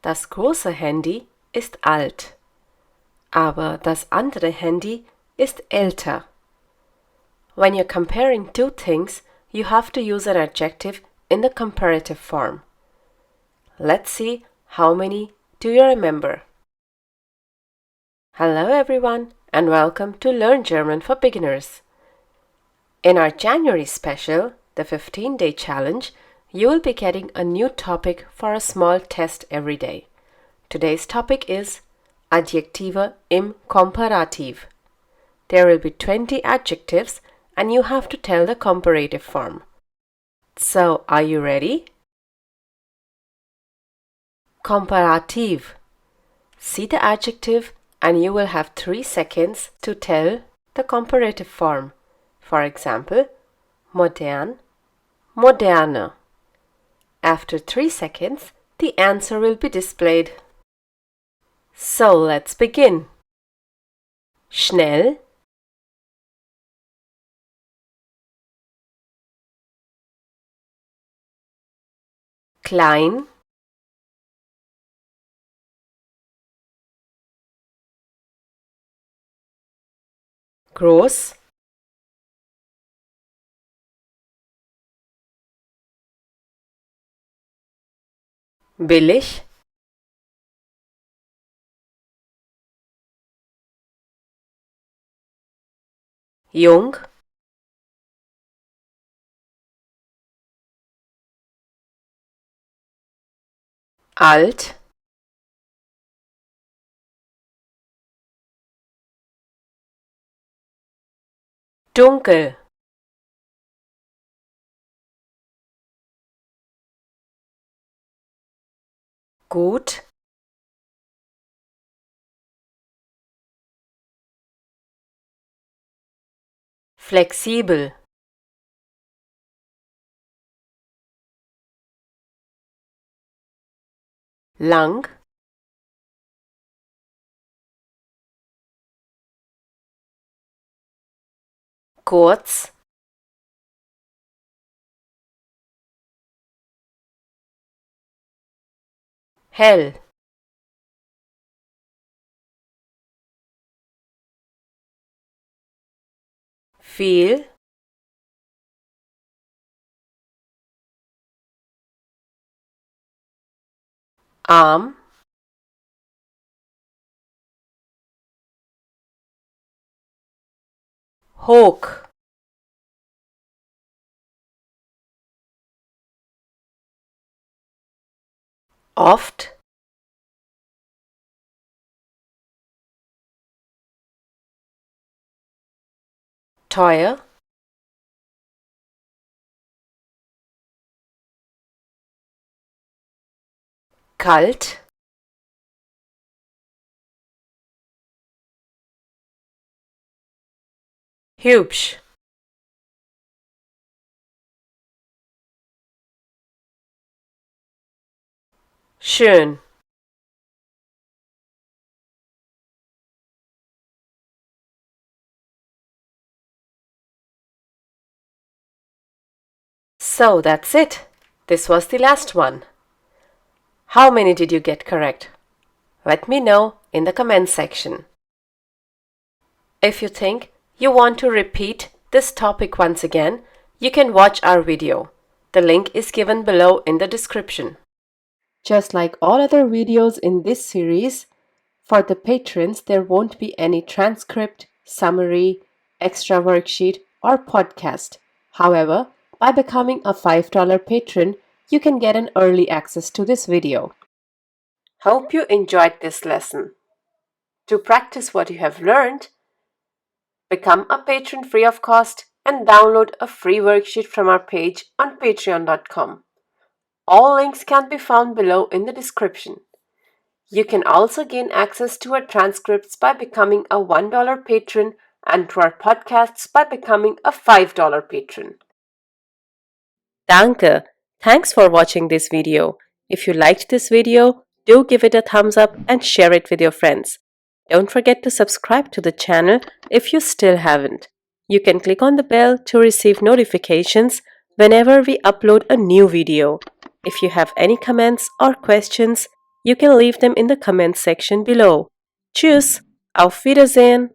Das große Handy ist alt, aber das andere Handy ist älter. When you're comparing two things, you have to use an adjective in the comparative form. Let's see how many do you remember. Hello everyone and welcome to Learn German for Beginners. In our January special, the 15-day challenge, you will be getting a new topic for a small test every day. Today's topic is Adjektive im Komparativ. There will be 20 adjectives and you have to tell the comparative form. So, are you ready? Komparativ. See the adjective and you will have 3 seconds to tell the comparative form. For example, modern, moderne. After 3 seconds, the answer will be displayed. So, let's begin. Schnell, klein, groß, billig, jung, alt, dunkel, gut, flexibel, lang, kurz, hell, viel, arm, hoch, oft, teuer, kalt, hübsch, schön, So that's it. This was the last one. How many did you get correct? Let me know in the comment section. If you think you want to repeat this topic once again, you can watch our video. The link is given below in the description. Just like all other videos in this series, for the patrons there won't be any transcript, summary, extra worksheet or podcast. However, by becoming a $5 patron, you can get an early access to this video. Hope you enjoyed this lesson. To practice what you have learned, become a patron free of cost and download a free worksheet from our page on patreon.com. All links can be found below in the description. You can also gain access to our transcripts by becoming a $1 patron and to our podcasts by becoming a $5 patron. Danke! Thanks for watching this video. If you liked this video, do give it a thumbs up and share it with your friends. Don't forget to subscribe to the channel if you still haven't. You can click on the bell to receive notifications whenever we upload a new video. If you have any comments or questions, You can leave them in the comment section below. Tschüss, auf Wiedersehen!